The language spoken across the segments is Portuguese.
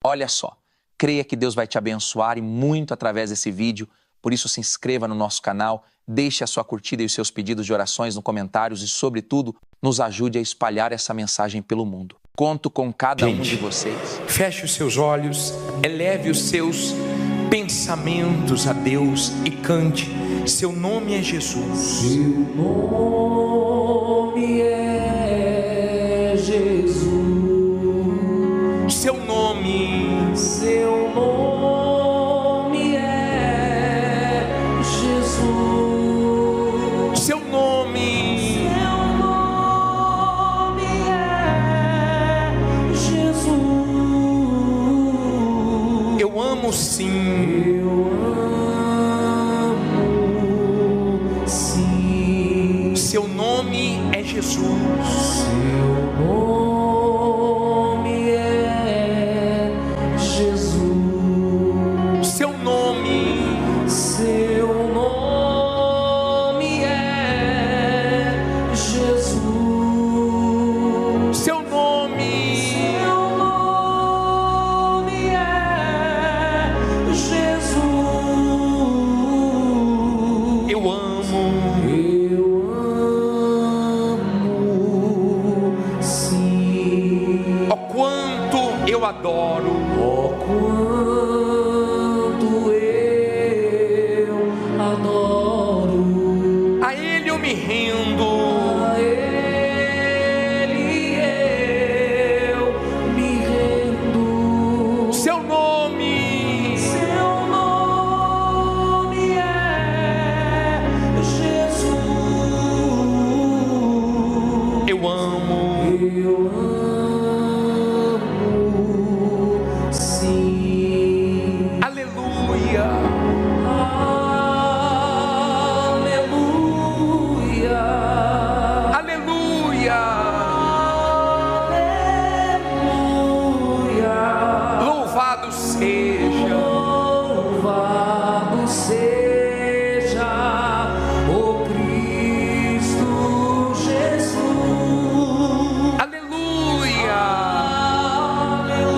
Olha só, creia que Deus vai te abençoar e muito através desse vídeo. Por isso, se inscreva no nosso canal, deixe a sua curtida e os seus pedidos de orações nos comentários e, sobretudo, nos ajude a espalhar essa mensagem pelo mundo. Conto com cada um de vocês. Feche os seus olhos, eleve os seus pensamentos a Deus e cante: seu nome é Jesus. Seu nome é Jesus. Seu nome, Seu nome é Jesus. seu nome, Seu nome é Jesus. eu amo sim. Eu amo, sim. Seu nome é Jesus. Seu nome é Jesus. Seu nome, Seu nome é Jesus. seu nome, Seu nome é Jesus. eu amo. Eu amo, sim. Ó quanto eu adoro. Oh, quanto eu adoro. A Ele eu me rendo. A Ele eu me rendo. Seu nome, Seu nome é Jesus. eu amo. Eu amo, sim. Aleluia. Aleluia. Aleluia. Aleluia. Louvado seja. Louvado seja o Cristo Jesus. Aleluia.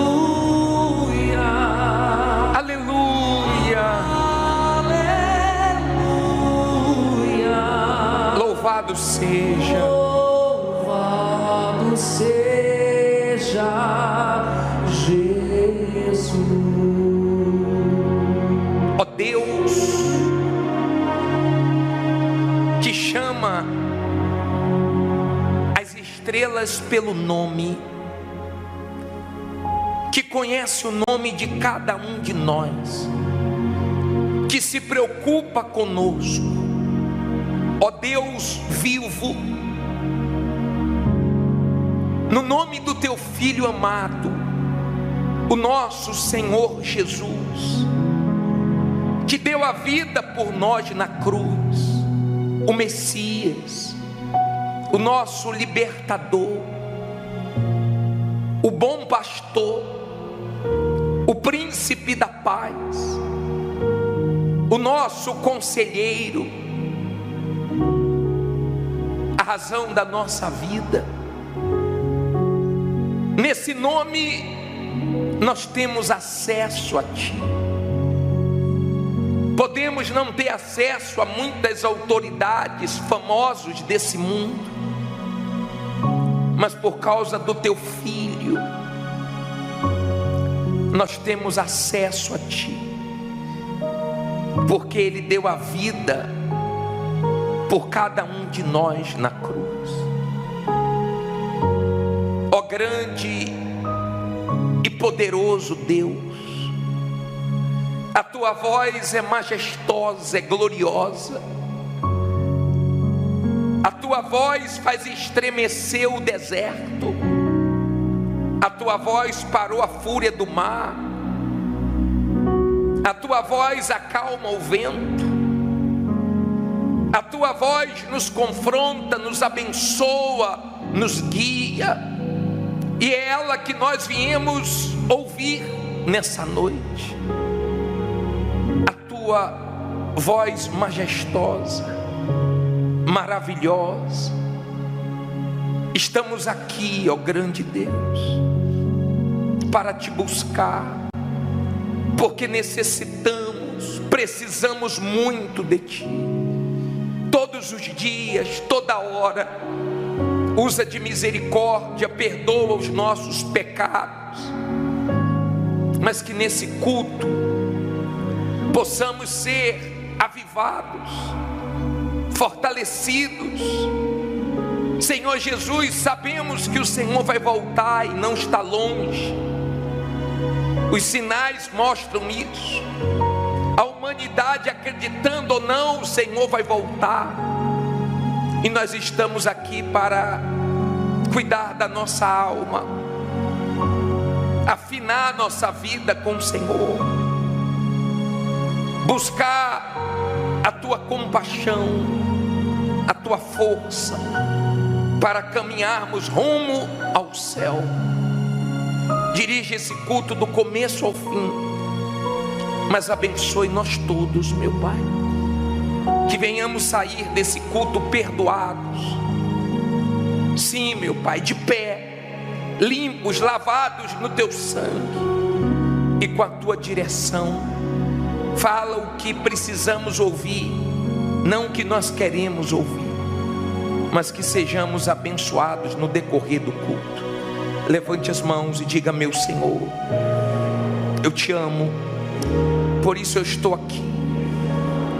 Aleluia. Aleluia. Aleluia. Louvado seja. Louvado seja Jesus. Ó Deus, que chama as estrelas pelo nome, que conhece o nome de cada um de nós, que se preocupa conosco. Ó Deus vivo, no nome do teu Filho amado, o nosso Senhor Jesus, que deu a vida por nós na cruz, o Messias, o nosso libertador, o bom pastor, o príncipe da paz, o nosso conselheiro, a razão da nossa vida. Nesse nome nós temos acesso a Ti. Podemos não ter acesso a muitas autoridades famosos desse mundo, mas por causa do Teu Filho nós temos acesso a Ti, porque Ele deu a vida por cada um de nós na cruz. Ó grande e poderoso Deus, a Tua voz é majestosa, é gloriosa. A Tua voz faz estremecer o deserto. A Tua voz parou a fúria do mar. A Tua voz acalma o vento. A Tua voz nos confronta, nos abençoa, nos guia. E é ela que nós viemos ouvir nessa noite. A Tua voz majestosa, para te buscar, porque precisamos muito de ti. Todos os dias, toda hora, usa de misericórdia, perdoa os nossos pecados, mas que nesse culto possamos ser avivados, fortalecidos. Senhor Jesus, sabemos que o Senhor vai voltar e não está longe. Os sinais mostram isso. A humanidade, acreditando ou não, o Senhor vai voltar. E nós estamos aqui para cuidar da nossa alma, afinar a nossa vida com o Senhor, buscar a tua compaixão, a tua força, para caminharmos rumo ao céu. Dirige esse culto do começo ao fim, mas abençoe nós todos, meu Pai, que venhamos sair desse culto perdoados. Sim, meu Pai, de pé, limpos, lavados no teu sangue, e com a tua direção. Fala o que precisamos ouvir, não o que nós queremos ouvir, mas que sejamos abençoados no decorrer do culto. Levante as mãos e diga: meu Senhor, eu te amo, por isso eu estou aqui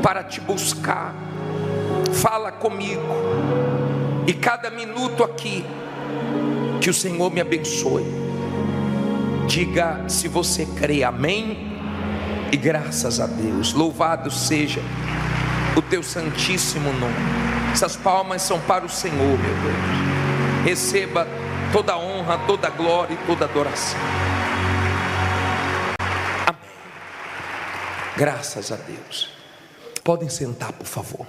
para te buscar. Fala comigo, e cada minuto aqui, que o Senhor me abençoe. Diga se você crê, amém, e graças a Deus. Louvado seja o teu santíssimo nome. Essas palmas são para o Senhor, meu Deus. Receba toda a honra, toda a glória e toda a adoração. Amém. Graças a Deus. Podem sentar, por favor.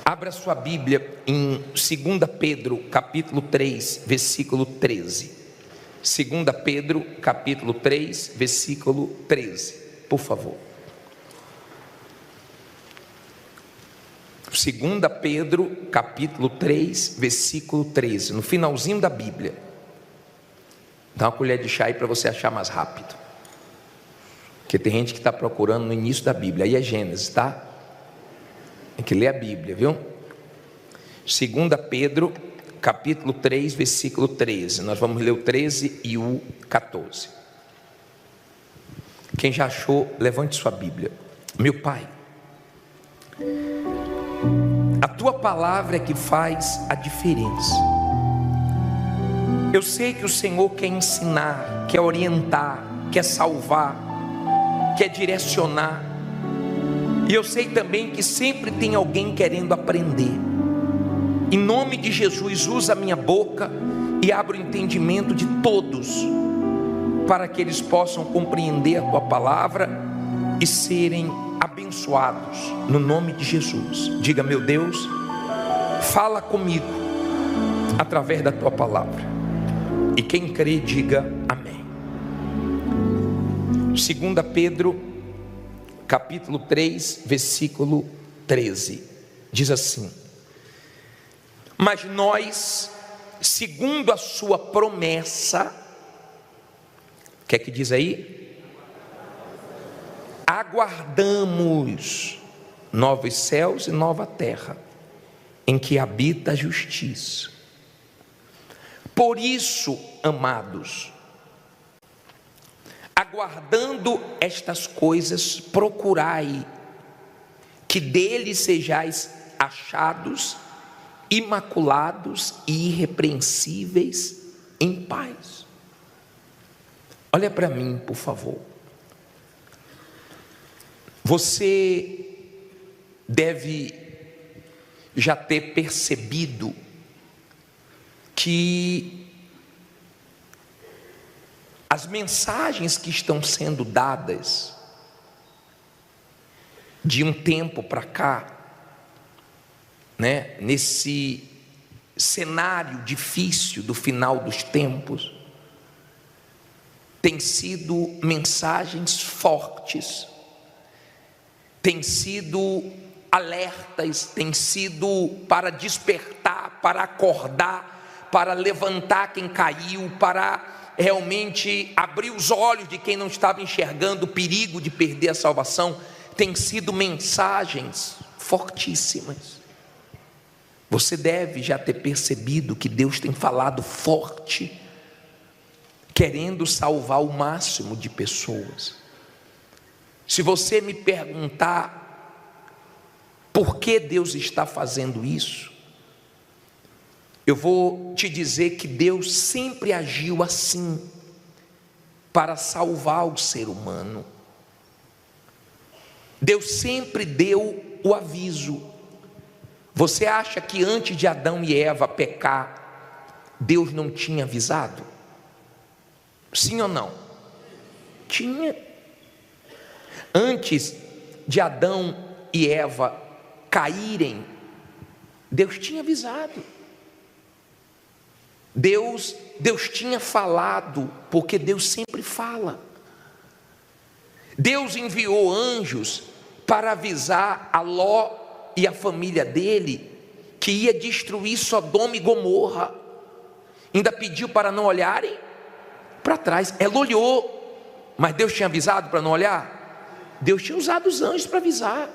Abra sua Bíblia em 2 Pedro, capítulo 3, versículo 13. 2 Pedro, capítulo 3, versículo 13. Por favor. 2 Pedro, capítulo 3, versículo 13. No finalzinho da Bíblia. Dá uma colher de chá aí para você achar mais rápido, porque tem gente que está procurando no início da Bíblia. Aí é Gênesis, tá? Tem que ler a Bíblia, viu? 2 Pedro, capítulo 3, versículo 13. Nós vamos ler o 13 e o 14. Quem já achou, levante sua Bíblia. Meu Pai, a tua palavra é que faz a diferença. Eu sei que o Senhor quer ensinar, quer orientar, quer salvar, quer direcionar. E eu sei também que sempre tem alguém querendo aprender. Em nome de Jesus, usa a minha boca e abra o entendimento de todos, para que eles possam compreender a tua palavra e serem abençoados, no nome de Jesus. Diga: meu Deus, fala comigo através da tua palavra. E quem crê, diga amém. 2 Pedro, capítulo 3, versículo 13, diz assim: mas nós, segundo a sua promessa, o que é que diz aí? Aguardamos novos céus e nova terra, em que habita a justiça. Por isso, amados, aguardando estas coisas, procurai que dele sejais achados imaculados e irrepreensíveis em paz. Olha para mim, por favor. Você deve já ter percebido que as mensagens que estão sendo dadas de um tempo para cá, nesse cenário difícil do final dos tempos, tem sido mensagens fortes, tem sido alertas, tem sido para despertar, para acordar, para levantar quem caiu, para realmente abrir os olhos de quem não estava enxergando o perigo de perder a salvação, tem sido mensagens fortíssimas. Você deve já ter percebido que Deus tem falado forte, querendo salvar o máximo de pessoas. Se você me perguntar por que Deus está fazendo isso, eu vou te dizer que Deus sempre agiu assim, para salvar o ser humano. Deus sempre deu o aviso. Você acha que antes de Adão e Eva pecar, Deus não tinha avisado? Sim ou não? Tinha. Antes de Adão e Eva caírem, Deus tinha avisado. Deus tinha falado, porque Deus sempre fala. Deus enviou anjos para avisar a Ló e a família dele que ia destruir Sodoma e Gomorra. Ainda pediu para não olharem para trás. Ela olhou, mas Deus tinha avisado para não olhar? Deus tinha usado os anjos para avisar.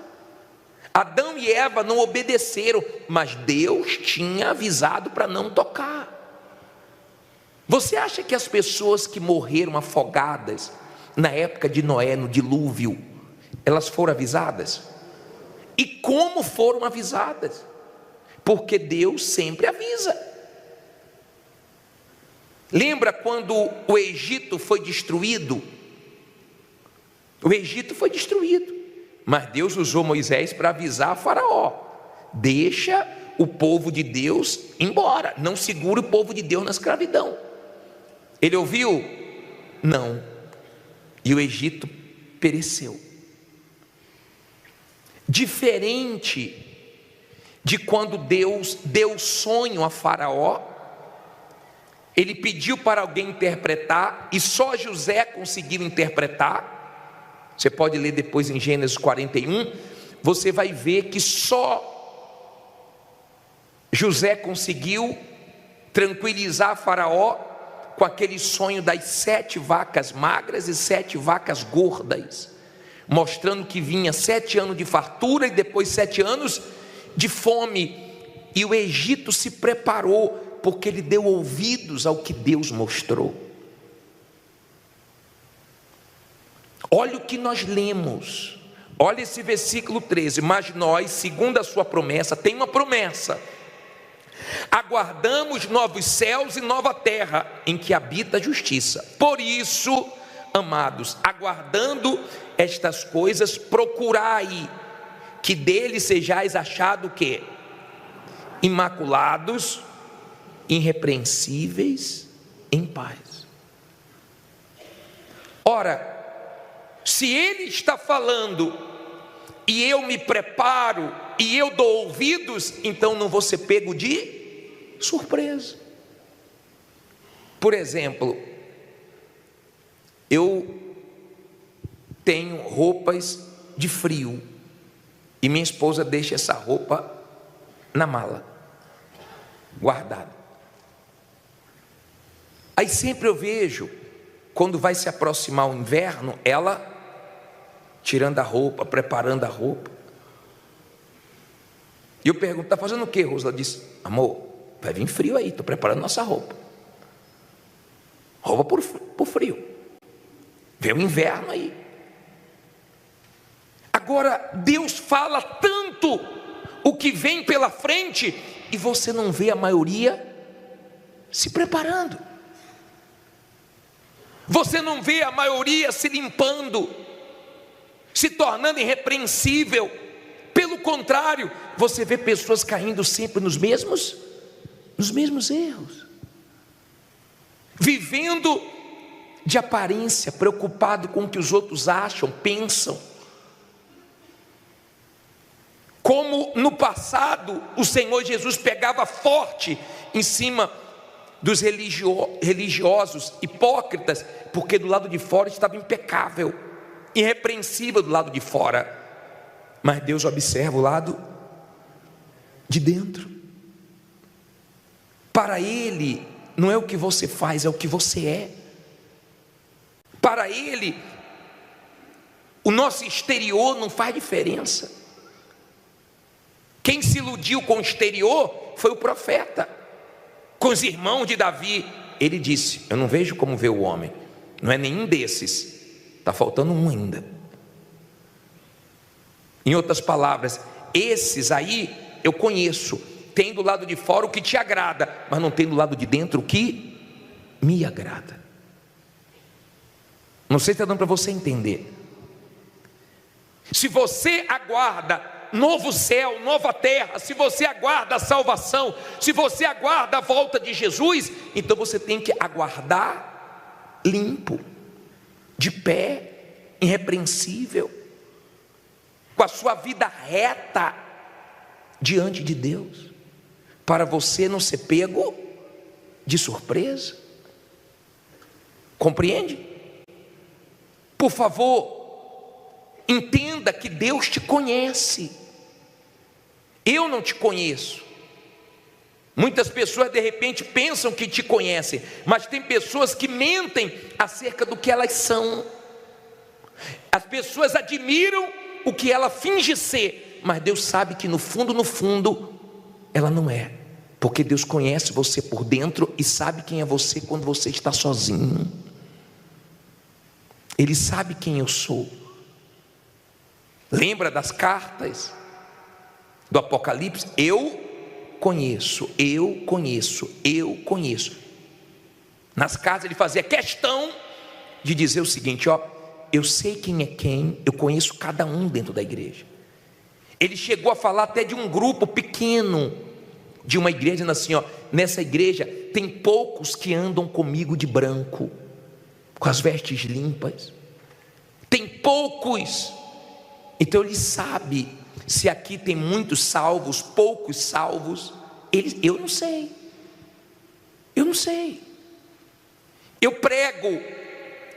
Adão e Eva não obedeceram, mas Deus tinha avisado para não tocar. Você acha que as pessoas que morreram afogadas na época de Noé, no dilúvio, elas foram avisadas? E como foram avisadas? Porque Deus sempre avisa. Lembra quando o Egito foi destruído? O Egito foi destruído, mas Deus usou Moisés para avisar a Faraó: deixa o povo de Deus embora, não segura o povo de Deus na escravidão. Ele ouviu? Não. E o Egito pereceu. Diferente de quando Deus deu sonho a Faraó, ele pediu para alguém interpretar, e só José conseguiu interpretar. Você pode ler depois em Gênesis 41, você vai ver que só José conseguiu tranquilizar Faraó com aquele sonho das 7 vacas magras e 7 vacas gordas, mostrando que vinha 7 anos de fartura e depois 7 anos de fome. E o Egito se preparou, porque ele deu ouvidos ao que Deus mostrou. Olha o que nós lemos, olha esse versículo 13: mas nós, segundo a sua promessa, tem uma promessa, aguardamos novos céus e nova terra, em que habita a justiça. Por isso, amados, aguardando estas coisas, procurai que dele sejais achados o quê? Imaculados, irrepreensíveis, em paz. Ora, se ele está falando e eu me preparo e eu dou ouvidos, então não vou ser pego de surpresa. Por exemplo, eu tenho roupas de frio e minha esposa deixa essa roupa na mala, guardada. Aí sempre eu vejo, quando vai se aproximar o inverno, ela tirando a roupa, preparando a roupa. E eu pergunto: está fazendo o que, Rosa? Ela disse: amor, vai vir frio aí, estou preparando nossa roupa. Roupa por frio. Vem o inverno aí. Agora, Deus fala tanto o que vem pela frente, e você não vê a maioria se preparando. Você não vê a maioria se limpando, se tornando irrepreensível. Pelo contrário, você vê pessoas caindo sempre nos mesmos erros, vivendo de aparência, preocupado com o que os outros acham, pensam. Como no passado o Senhor Jesus pegava forte em cima dos religiosos hipócritas, porque do lado de fora estava impecável, irrepreensível do lado de fora, mas Deus observa o lado de dentro. Para Ele, não é o que você faz, é o que você é. Para Ele, o nosso exterior não faz diferença. Quem se iludiu com o exterior foi o profeta. Com os irmãos de Davi, ele disse: eu não vejo como vê o homem. Não é nenhum desses, está faltando um ainda. Em outras palavras, esses aí eu conheço. Tem do lado de fora o que te agrada, mas não tem do lado de dentro o que me agrada. Não sei se está dando para você entender. Se você aguarda novo céu, nova terra, se você aguarda a salvação, se você aguarda a volta de Jesus, então você tem que aguardar limpo, de pé, irrepreensível, com a sua vida reta diante de Deus, para você não ser pego de surpresa. Compreende? Por favor, entenda que Deus te conhece. Eu não te conheço. Muitas pessoas de repente pensam que te conhecem, mas tem pessoas que mentem acerca do que elas são. As pessoas admiram o que ela finge ser, mas Deus sabe que no fundo, ela não é. Porque Deus conhece você por dentro e sabe quem é você quando você está sozinho. Ele sabe quem eu sou. Lembra das cartas do Apocalipse? Eu conheço. Nas cartas ele fazia questão de dizer o seguinte: ó, eu sei quem é quem, eu conheço cada um dentro da igreja. Ele chegou a falar até de um grupo pequeno, de uma igreja, dizendo assim: ó, nessa igreja tem poucos que andam comigo de branco, com as vestes limpas. Tem poucos. Então ele sabe se aqui tem muitos salvos, poucos salvos. Eu não sei. Eu prego,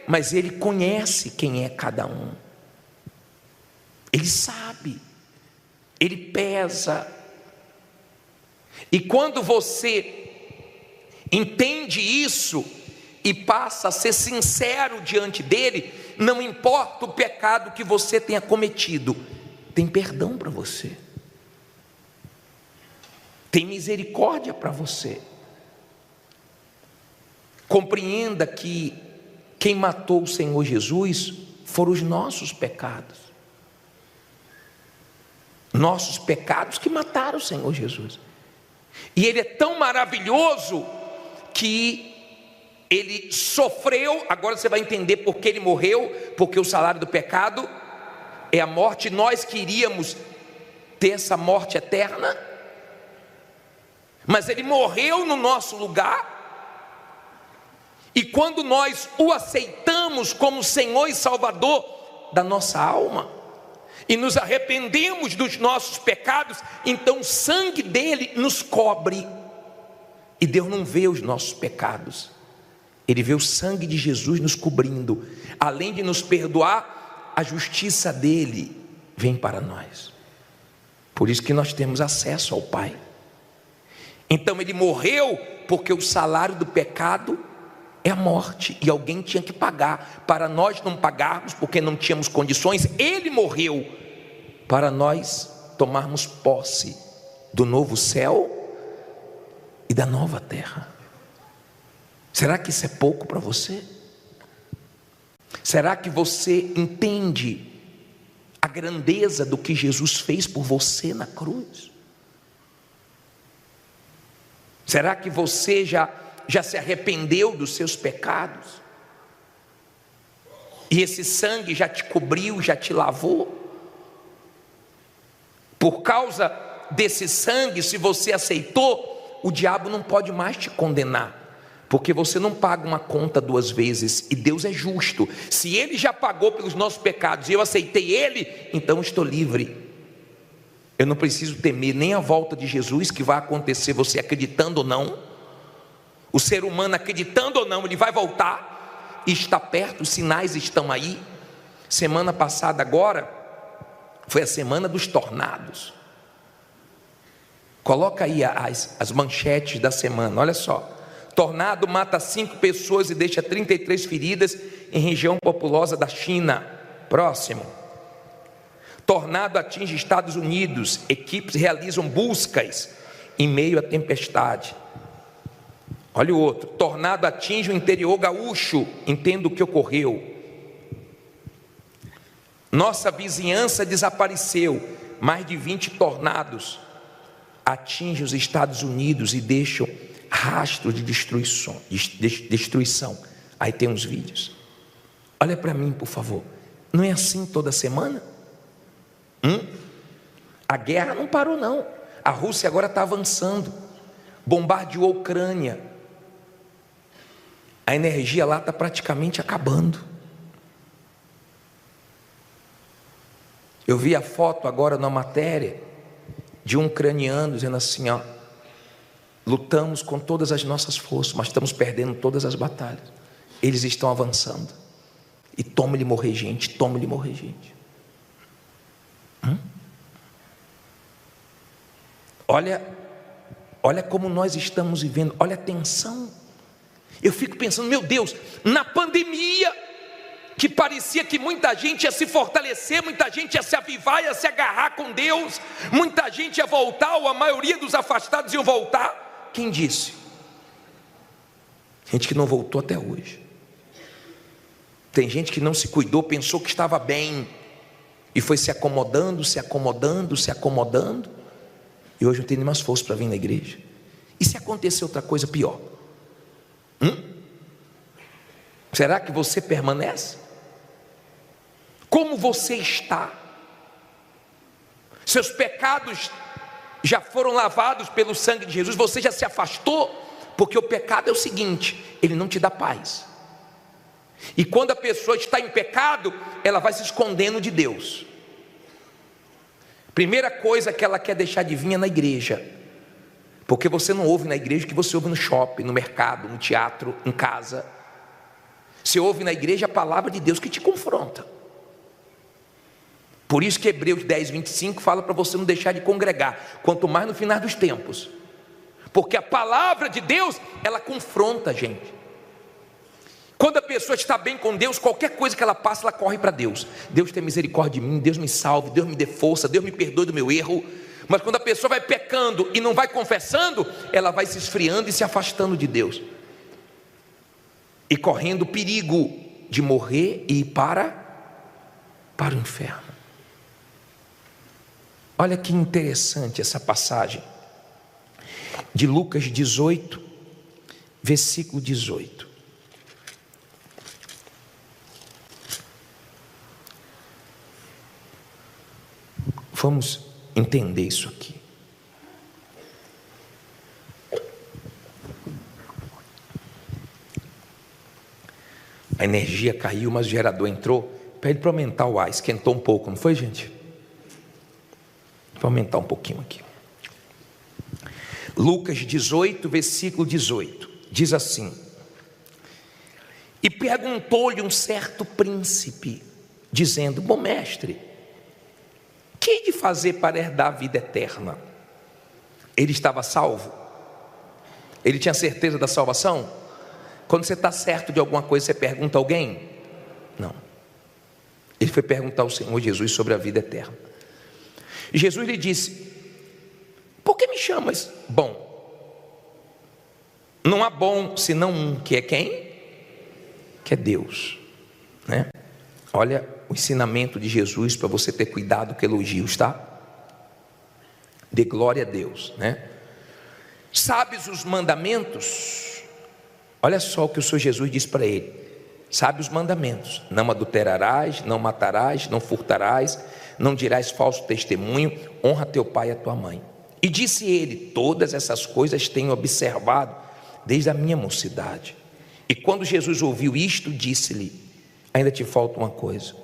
mas ele conhece quem é cada um. Ele sabe. Ele pesa. E quando você entende isso e passa a ser sincero diante dele, não importa o pecado que você tenha cometido, tem perdão para você, tem misericórdia para você. Compreenda que quem matou o Senhor Jesus foram os nossos pecados. Nossos pecados que mataram o Senhor Jesus. E Ele é tão maravilhoso que Ele sofreu. Agora você vai entender por que Ele morreu. Porque o salário do pecado é a morte. Nós queríamos ter essa morte eterna, mas Ele morreu no nosso lugar. E quando nós o aceitamos como Senhor e Salvador da nossa alma, e nos arrependemos dos nossos pecados, então o sangue dele nos cobre. E Deus não vê os nossos pecados, Ele vê o sangue de Jesus nos cobrindo. Além de nos perdoar, a justiça dele vem para nós. Por isso que nós temos acesso ao Pai. Então ele morreu porque o salário do pecado é a morte, e alguém tinha que pagar. Para nós não pagarmos, porque não tínhamos condições, ele morreu para nós tomarmos posse do novo céu e da nova terra. Será que isso é pouco para você? Será que você entende a grandeza do que Jesus fez por você na cruz? Será que você já se arrependeu dos seus pecados? E esse sangue já te cobriu, já te lavou? Por causa desse sangue, se você aceitou, o diabo não pode mais te condenar, porque você não paga uma conta duas vezes, e Deus é justo. Se Ele já pagou pelos nossos pecados e eu aceitei Ele, então estou livre. Eu não preciso temer nem a volta de Jesus, que vai acontecer, você acreditando ou não. O ser humano acreditando ou não, ele vai voltar, e está perto, os sinais estão aí. Semana passada agora foi a semana dos tornados. Coloca aí as manchetes da semana, olha só. Tornado mata 5 pessoas e deixa 33 feridas em região populosa da China. Próximo. Tornado atinge Estados Unidos, equipes realizam buscas em meio à tempestade. Olha o outro. Tornado atinge o interior gaúcho, entenda o que ocorreu. Nossa vizinhança desapareceu, mais de 20 tornados atingem os Estados Unidos e deixam rastros de destruição. Aí tem uns vídeos. Olha para mim, por favor. Não é assim toda semana? A guerra não parou não. A Rússia agora está avançando, bombardeou a Ucrânia. A energia lá está praticamente acabando. Eu vi a foto agora na matéria de um ucraniano dizendo assim, ó: lutamos com todas as nossas forças, mas estamos perdendo todas as batalhas. Eles estão avançando. E toma-lhe morrer gente, toma-lhe morrer gente. Olha como nós estamos vivendo, olha a tensão. Eu fico pensando, meu Deus, na pandemia, que parecia que muita gente ia se fortalecer, muita gente ia se avivar, ia se agarrar com Deus, muita gente ia voltar, ou a maioria dos afastados iam voltar. Quem disse? Gente que não voltou até hoje. Tem gente que não se cuidou, pensou que estava bem, e foi se acomodando, e hoje não tem nem mais força para vir na igreja. E se acontecer outra coisa pior? Será que você permanece? Como você está? Seus pecados já foram lavados pelo sangue de Jesus? Você já se afastou? Porque o pecado é o seguinte: ele não te dá paz. E quando a pessoa está em pecado, ela vai se escondendo de Deus. Primeira coisa que ela quer deixar de vir é na igreja, porque você não ouve na igreja o que você ouve no shopping, no mercado, no teatro, em casa. Você ouve na igreja a palavra de Deus que te confronta. Por isso que Hebreus 10, 25 fala para você não deixar de congregar, quanto mais no final dos tempos, porque a palavra de Deus, ela confronta a gente. Quando a pessoa está bem com Deus, qualquer coisa que ela passa, ela corre para Deus. Deus tem misericórdia de mim, Deus me salve, Deus me dê força, Deus me perdoe do meu erro. Mas quando a pessoa vai pecando e não vai confessando, ela vai se esfriando e se afastando de Deus, e correndo o perigo de morrer e ir para o inferno. Olha que interessante essa passagem de Lucas 18, versículo 18. Vamos entender isso aqui. A energia caiu, mas o gerador entrou. Pede para aumentar o ar, esquentou um pouco, não foi, gente? Vou aumentar um pouquinho aqui. Lucas 18, versículo 18, diz assim: e perguntou-lhe um certo príncipe, dizendo: bom mestre, que hei de fazer para herdar a vida eterna? Ele estava salvo? Ele tinha certeza da salvação? Quando você está certo de alguma coisa, você pergunta a alguém? Não. Ele foi perguntar ao Senhor Jesus sobre a vida eterna. E Jesus lhe disse: por que me chamas bom? Não há bom senão um, que é quem? Que é Deus, né? Olha o ensinamento de Jesus para você ter cuidado com elogios, tá? Dê glória a Deus, né? Sabes os mandamentos? Olha só o que o Senhor Jesus diz para ele: sabe os mandamentos: não adulterarás, não matarás, não furtarás, não dirás falso testemunho, honra teu pai e a tua mãe. E disse ele: todas essas coisas tenho observado desde a minha mocidade. E quando Jesus ouviu isto, disse-lhe: ainda te falta uma coisa.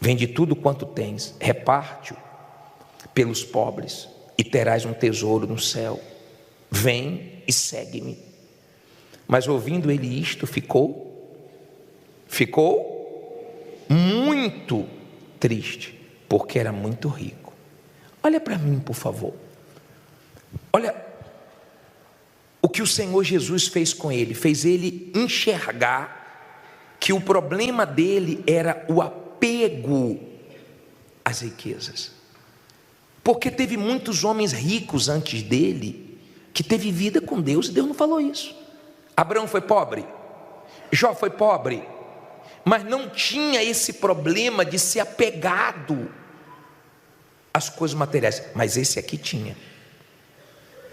Vende tudo quanto tens, reparte-o pelos pobres, e terás um tesouro no céu. Vem e segue-me. Mas ouvindo ele isto, ficou muito triste, porque era muito rico. Olha para mim, por favor. Olha o que o Senhor Jesus fez com ele, fez ele enxergar que o problema dele era o apego às riquezas. Porque teve muitos homens ricos antes dele que teve vida com Deus e Deus não falou isso. Abraão foi pobre, Jó foi pobre, mas não tinha esse problema de ser apegado às coisas materiais. Mas esse aqui tinha.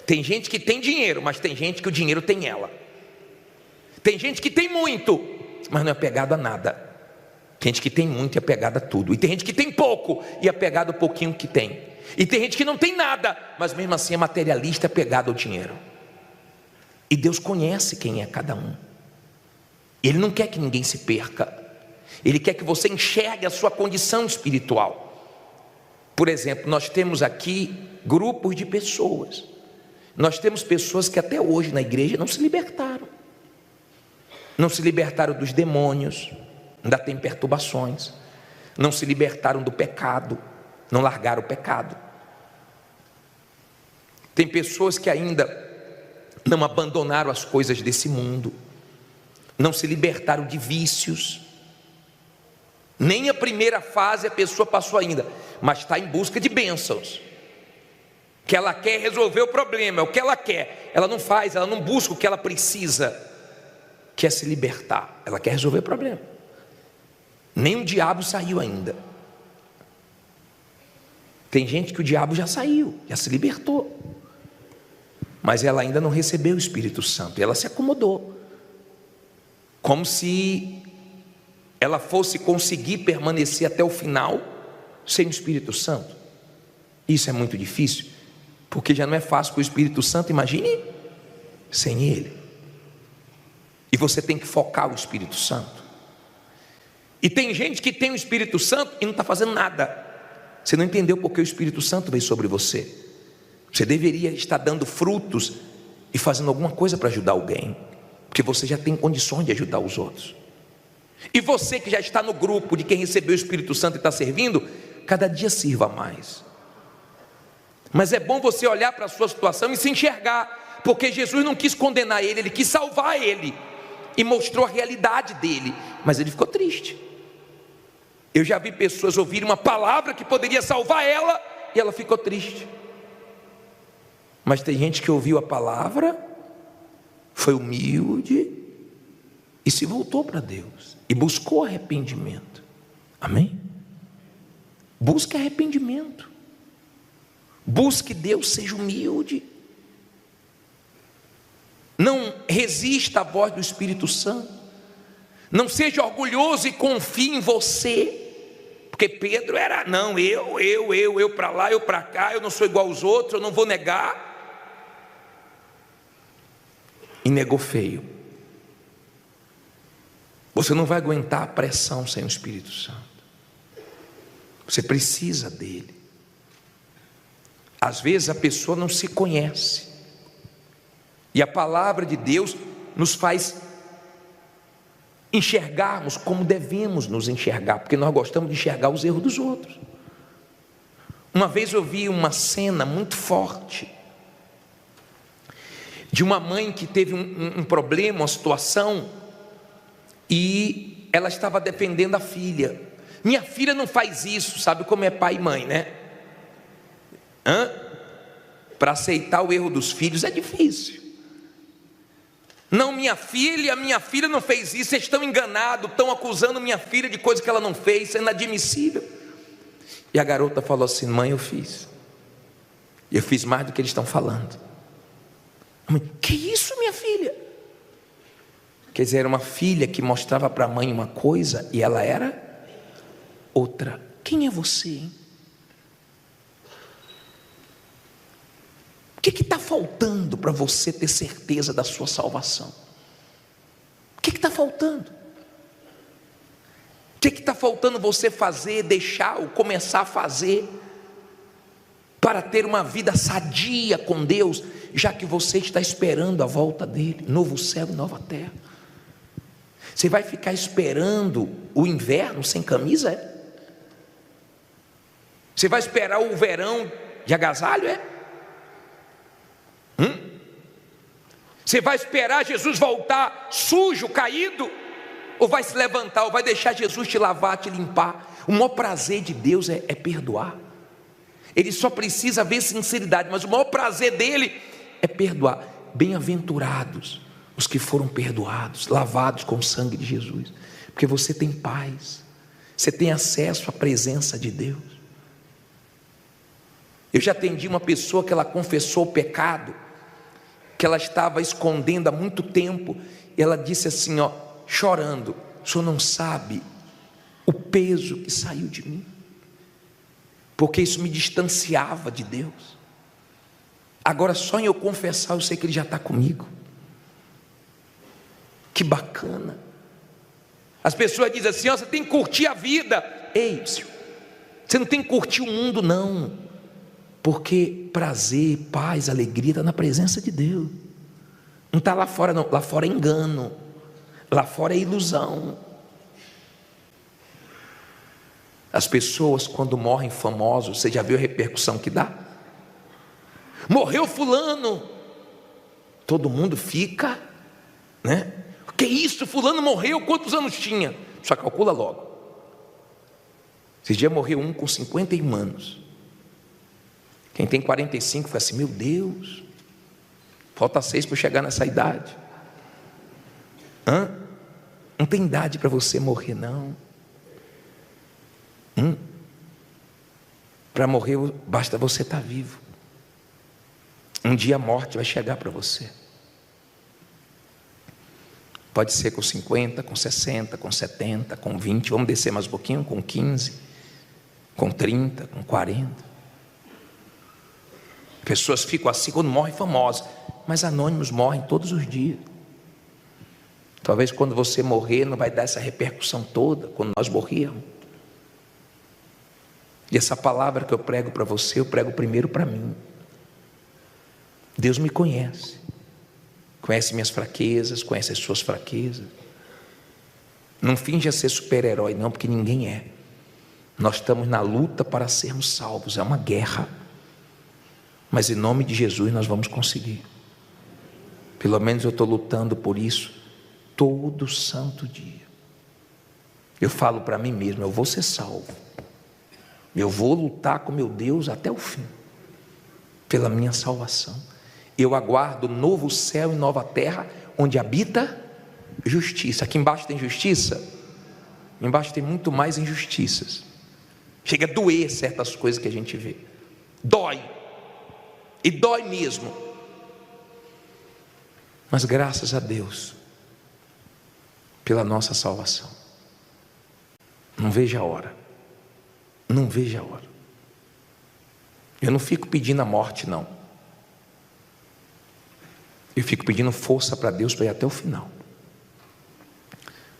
Tem gente que tem dinheiro, mas tem gente que o dinheiro tem ela. Tem gente que tem muito, mas não é apegado a nada. Tem gente que tem muito e é apegado a tudo. E tem gente que tem pouco e é apegado ao pouquinho que tem. E tem gente que não tem nada, mas mesmo assim é materialista, apegado ao dinheiro. E Deus conhece quem é cada um. Ele não quer que ninguém se perca. Ele quer que você enxergue a sua condição espiritual. Por exemplo, nós temos aqui grupos de pessoas. Nós temos pessoas que até hoje na igreja não se libertaram. Não se libertaram dos demônios, ainda tem perturbações. Não se libertaram do pecado, não largaram o pecado. Tem pessoas que ainda não abandonaram as coisas desse mundo, não se libertaram de vícios. Nem a primeira fase a pessoa passou ainda, mas está em busca de bênçãos. Que ela quer resolver o problema, é o que ela quer. Ela não faz, ela não busca o que ela precisa, que é se libertar. Ela quer resolver o problema. Nem o diabo saiu ainda. Tem gente que o diabo já saiu, já se libertou, mas ela ainda não recebeu o Espírito Santo. E ela se acomodou, como se ela fosse conseguir permanecer até o final sem o Espírito Santo. Isso é muito difícil, porque já não é fácil com o Espírito Santo, imagine sem ele. E você tem que focar o Espírito Santo. E tem gente que tem o Espírito Santo e não está fazendo nada. Você não entendeu porque o Espírito Santo veio sobre você. Você deveria estar dando frutos e fazendo alguma coisa para ajudar alguém, porque você já tem condições de ajudar os outros. E você que já está no grupo de quem recebeu o Espírito Santo e está servindo, cada dia sirva mais. Mas é bom você olhar para a sua situação e se enxergar, porque Jesus não quis condenar ele, ele quis salvar ele, e mostrou a realidade dele, mas ele ficou triste. Eu já vi pessoas ouvirem uma palavra que poderia salvar ela, e ela ficou triste. Mas tem gente que ouviu a palavra, foi humilde, e se voltou para Deus, e buscou arrependimento. Amém? Busque arrependimento. Busque Deus, seja humilde. Não resista à voz do Espírito Santo. Não seja orgulhoso e confie em você. Porque Pedro era, não, eu para lá, eu para cá, eu não sou igual aos outros, eu não vou negar. E negou feio. Você não vai aguentar a pressão sem o Espírito Santo. Você precisa dele. Às vezes a pessoa não se conhece, e a palavra de Deus nos faz enxergarmos como devemos nos enxergar, porque nós gostamos de enxergar os erros dos outros. Uma vez eu vi uma cena muito forte, de uma mãe que teve um problema, uma situação, e ela estava defendendo a filha. Minha filha não faz isso, sabe como é pai e mãe, né? Para aceitar o erro dos filhos é difícil. Não, minha filha não fez isso, vocês estão enganados, estão acusando minha filha de coisa que ela não fez, isso é inadmissível. E a garota falou assim: mãe, eu fiz mais do que eles estão falando. Mãe, que isso, minha filha? Quer dizer, era uma filha que mostrava para a mãe uma coisa e ela era outra. Quem é você, hein? O que está faltando para você ter certeza da sua salvação? O que está faltando? O que está faltando você fazer, deixar ou começar a fazer para ter uma vida sadia com Deus, já que você está esperando a volta dele, novo céu e nova terra? Você vai ficar esperando o inverno sem camisa? É? Você vai esperar o verão de agasalho? É? Você vai esperar Jesus voltar sujo, caído? Ou vai se levantar, ou vai deixar Jesus te lavar, te limpar? O maior prazer de Deus é perdoar. Ele só precisa ver sinceridade, mas o maior prazer dele é perdoar. Bem-aventurados os que foram perdoados, lavados com o sangue de Jesus, porque você tem paz, você tem acesso à presença de Deus. Eu já atendi uma pessoa que ela confessou o pecado que ela estava escondendo há muito tempo, e ela disse assim, chorando: o senhor não sabe o peso que saiu de mim, porque isso me distanciava de Deus. Agora só em eu confessar eu sei que Ele já está comigo. Que bacana. As pessoas dizem assim, você tem que curtir a vida. Ei, você não tem que curtir o mundo não, porque prazer, paz, alegria está na presença de Deus. Não está lá fora não, lá fora é engano, lá fora é ilusão. As pessoas quando morrem famosos, você já viu a repercussão que dá? Morreu fulano, todo mundo fica, né? Que isso, fulano morreu, quantos anos tinha? Só calcula logo. Esse dia morreu um com 51 anos. Quem tem 45 fala assim, meu Deus, falta 6 para eu chegar nessa idade. Não tem idade para você morrer não. Para morrer basta você estar vivo. Um dia a morte vai chegar para você. Pode ser com 50, com 60, com 70, com 20, vamos descer mais um pouquinho, com 15, com 30, com 40. Pessoas ficam assim quando morrem famosas, mas anônimos morrem todos os dias. Talvez quando você morrer não vai dar essa repercussão toda, quando nós morríamos. E essa palavra que eu prego para você, eu prego primeiro para mim. Deus me conhece. Conhece minhas fraquezas, conhece as suas fraquezas. Não finja ser super-herói não, porque ninguém é. Nós estamos na luta para sermos salvos, é uma guerra. Mas em nome de Jesus nós vamos conseguir. Pelo menos eu estou lutando por isso todo santo dia. Eu falo para mim mesmo, eu vou ser salvo. Eu vou lutar com meu Deus até o fim, pela minha salvação. Eu aguardo novo céu e nova terra, onde habita justiça. Aqui embaixo tem justiça? Embaixo tem muito mais injustiças. Chega a doer certas coisas que a gente vê. Dói. E dói mesmo. Mas graças a Deus pela nossa salvação. Não vejo a hora. Não vejo a hora. Eu não fico pedindo a morte não. Eu fico pedindo força para Deus para ir até o final.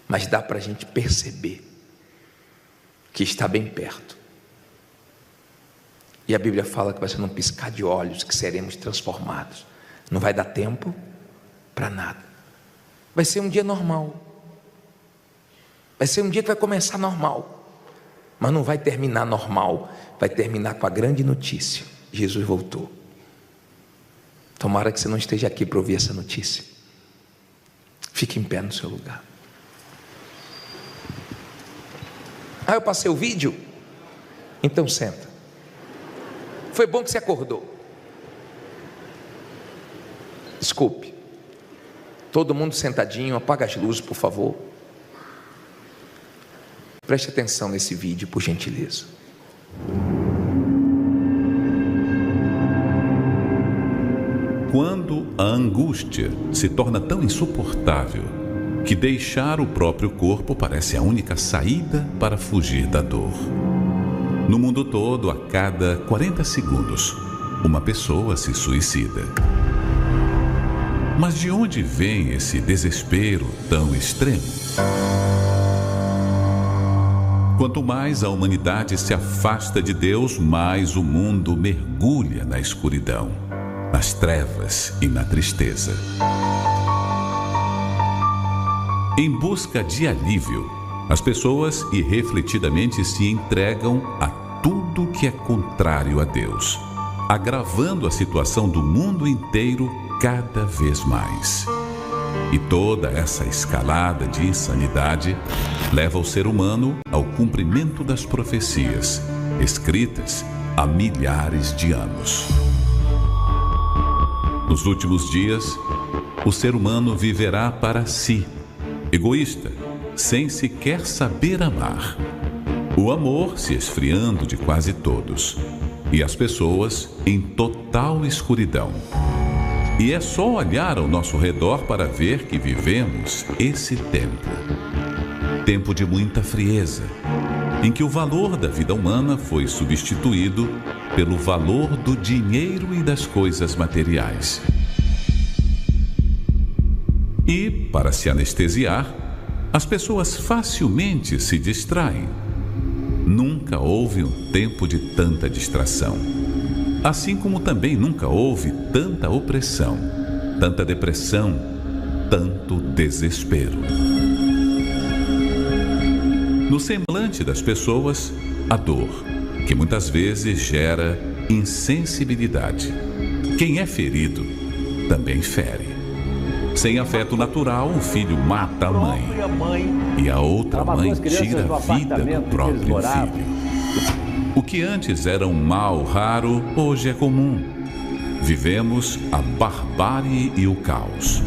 Mas dá para a gente perceber que está bem perto. E a Bíblia fala que vai ser num piscar de olhos que seremos transformados. Não vai dar tempo para nada. Vai ser um dia normal. Vai ser um dia que vai começar normal, mas não vai terminar normal. Vai terminar com a grande notícia: Jesus voltou. Tomara que você não esteja aqui para ouvir essa notícia. Fique em pé no seu lugar. Eu passei o vídeo? Então senta. Foi bom que você acordou. Desculpe. Todo mundo sentadinho, apaga as luzes, por favor. Preste atenção nesse vídeo, por gentileza. Quando a angústia se torna tão insuportável que deixar o próprio corpo parece a única saída para fugir da dor. No mundo todo, a cada 40 segundos, uma pessoa se suicida. Mas de onde vem esse desespero tão extremo? Quanto mais a humanidade se afasta de Deus, mais o mundo mergulha na escuridão, nas trevas e na tristeza. Em busca de alívio, as pessoas irrefletidamente se entregam a tudo que é contrário a Deus, agravando a situação do mundo inteiro cada vez mais. E toda essa escalada de insanidade leva o ser humano ao cumprimento das profecias, escritas há milhares de anos. Nos últimos dias, o ser humano viverá para si, egoísta, sem sequer saber amar. O amor se esfriando de quase todos, e as pessoas em total escuridão. E é só olhar ao nosso redor para ver que vivemos esse tempo. Tempo de muita frieza, em que o valor da vida humana foi substituído pelo valor do dinheiro e das coisas materiais. E, para se anestesiar, as pessoas facilmente se distraem. Nunca houve um tempo de tanta distração. Assim como também nunca houve tanta opressão, tanta depressão, tanto desespero. No semblante das pessoas, a dor, que muitas vezes gera insensibilidade. Quem é ferido, também fere. Sem afeto natural, o filho mata a mãe. E a outra mãe tira a vida do próprio filho. O que antes era um mal raro, hoje é comum. Vivemos a barbárie e o caos.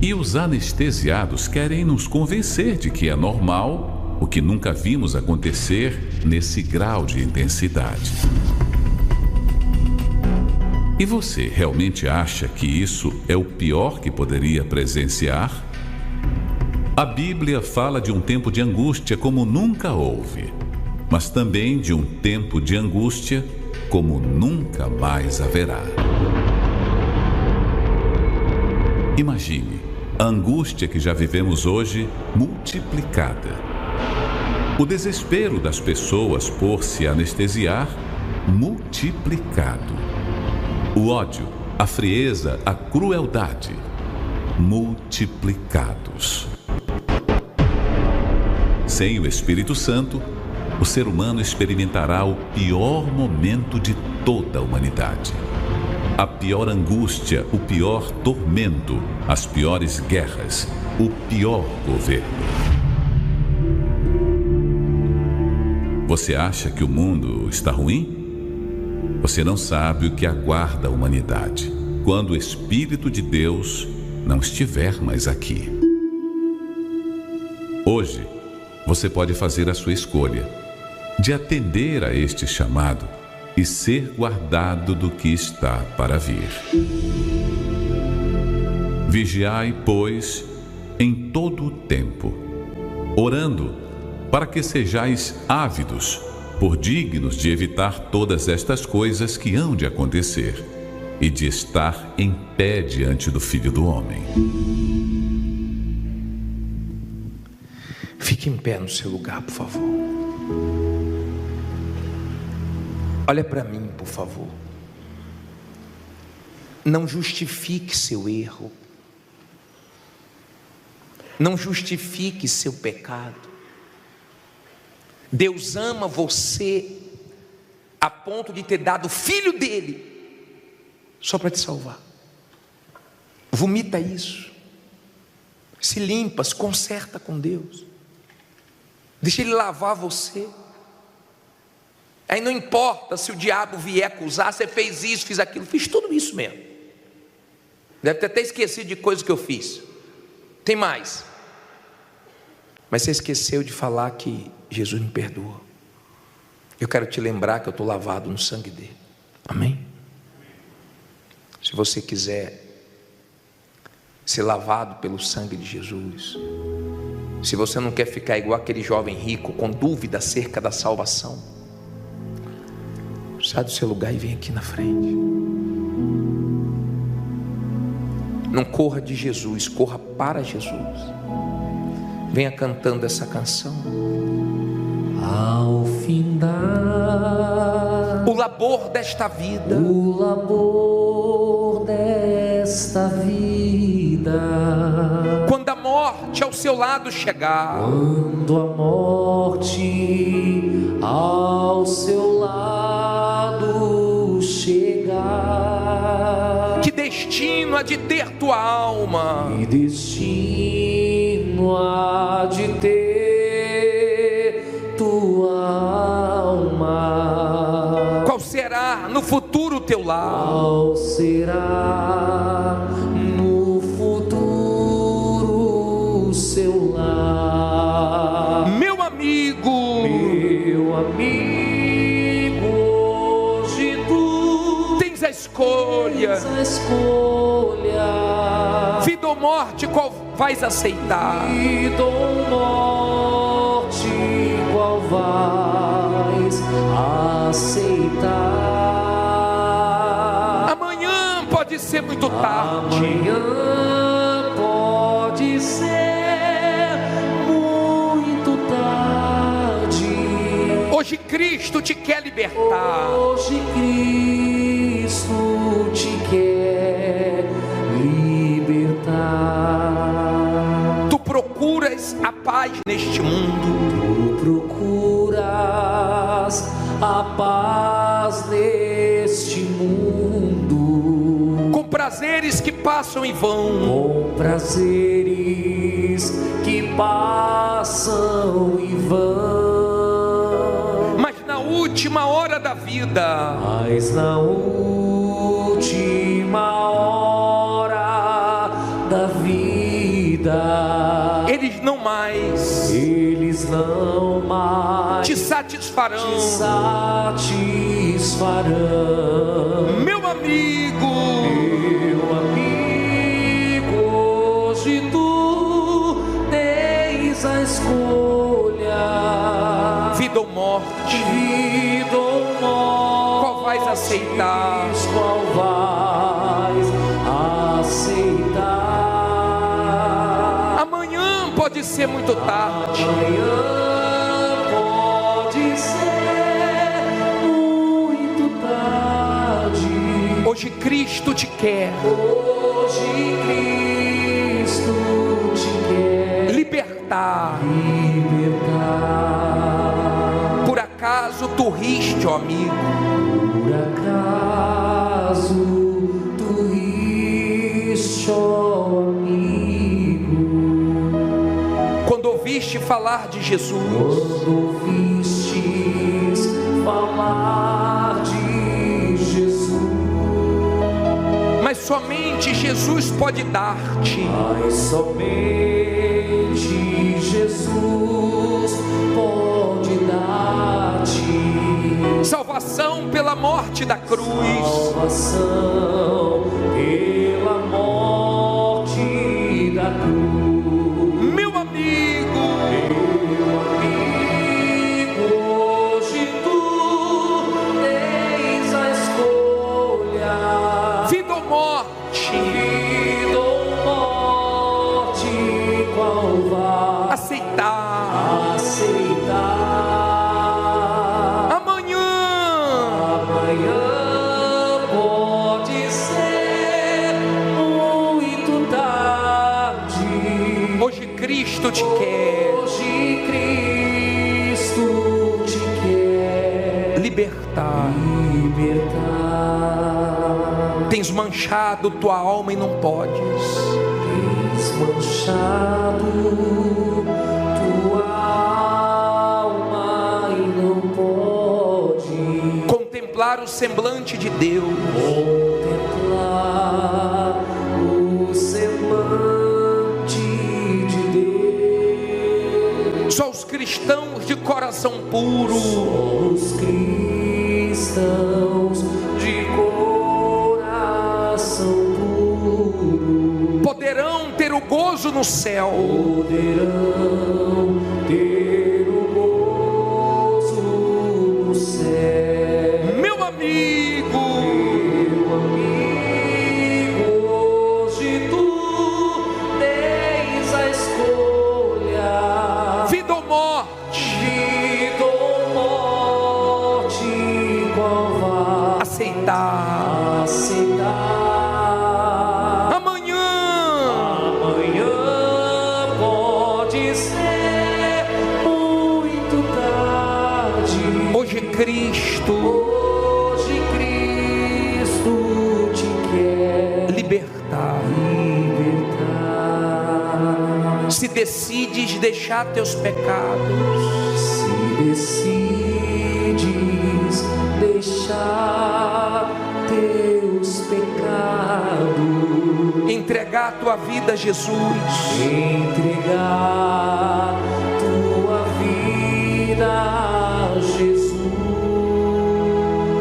E os anestesiados querem nos convencer de que é normal o que nunca vimos acontecer nesse grau de intensidade. E você realmente acha que isso é o pior que poderia presenciar? A Bíblia fala de um tempo de angústia como nunca houve, mas também de um tempo de angústia como nunca mais haverá. Imagine a angústia que já vivemos hoje multiplicada. O desespero das pessoas por se anestesiar multiplicado. O ódio, a frieza, a crueldade multiplicados. Sem o Espírito Santo, o ser humano experimentará o pior momento de toda a humanidade. A pior angústia, o pior tormento, as piores guerras, o pior governo. Você acha que o mundo está ruim? Você não sabe o que aguarda a humanidade quando o Espírito de Deus não estiver mais aqui. Hoje, você pode fazer a sua escolha de atender a este chamado e ser guardado do que está para vir. Vigiai, pois, em todo o tempo, orando para que sejais ávidos, por dignos de evitar todas estas coisas que hão de acontecer e de estar em pé diante do Filho do Homem. Fique em pé no seu lugar, por favor. Olha para mim, por favor. Não justifique seu erro. Não justifique seu pecado. Deus ama você a ponto de ter dado o filho dele só para te salvar. Vomita isso. Se limpa, se conserta com Deus. Deixa ele lavar você. Aí não importa se o diabo vier acusar, você fez isso, fiz aquilo, fiz tudo isso mesmo. Deve ter até esquecido de coisas que eu fiz. Tem mais. Mas você esqueceu de falar que Jesus me perdoa. Eu quero te lembrar que eu estou lavado no sangue dele. Amém? Se você quiser ser lavado pelo sangue de Jesus, se você não quer ficar igual aquele jovem rico com dúvida acerca da salvação, sai do seu lugar e vem aqui na frente. Não corra de Jesus, corra para Jesus. Venha cantando essa canção. Ao findar o labor desta vida, o labor desta vida, quando a morte ao seu lado chegar, quando a morte ao seu lado chegar, Que destino há de ter tua alma? Que destino há de ter tua alma? Qual será no futuro teu lar? Qual será no futuro seu lar? Meu amigo, hoje tu tens a escolha. a escolha. Vida ou morte, qual vais aceitar? Vida ou morte, qual vais aceitar? Amanhã pode ser muito tarde. Amanhã pode ser muito tarde. Hoje Cristo te quer libertar. Hoje Cristo te quer libertar. Tu procuras a paz neste mundo. Tu procuras a paz neste mundo, Com prazeres que passam e vão. com prazeres que passam e vão. Mas na última hora da vida, Mas na última hora da vida, eles não mais eles não mais te satisfarão. te satisfarão. Meu amigo, Hoje tu tens a escolha. vida ou morte, Vida ou morte, qual vais aceitar? qual vais aceitar? Amanhã pode ser muito tarde. Amanhã pode ser muito tarde. Hoje Cristo te quer Hoje Cristo te quer libertar. libertar. Por acaso tu riste, ó amigo? Por acaso tu riste, ó amigo, Quando ouviste falar de Jesus, quando ouvistes falar de Jesus? mas somente Jesus pode dar-te Mas somente Jesus pode dar-te salvação pela morte da cruz. salvação pela morte da cruz. Meu amigo, Hoje tu tens a escolha. vida ou morte, Vida ou morte, qual vai aceitar. aceitar? Amanhã Amanhã pode ser muito tarde. hoje Cristo te quer Hoje Cristo te quer libertar. libertar. Tens manchado tua alma e não podes. Tens manchado tua alma e não pode Contemplar o semblante de Deus. contemplar o semblante de Deus. Só os cristãos de coração puro Os cristãos de coração puro poderão ter o gozo no céu. poderão ter o gozo no céu. Meu amigo, Hoje tu tens a escolha. vida ou morte, Vida ou morte, qual vai aceitar. aceitar? Amanhã Amanhã pode ser muito tarde. hoje Cristo Hoje Cristo libertar. Se decides deixar teus pecados, se decides deixar teus pecados, entregar tua vida a Jesus, entregar tua vida a Jesus,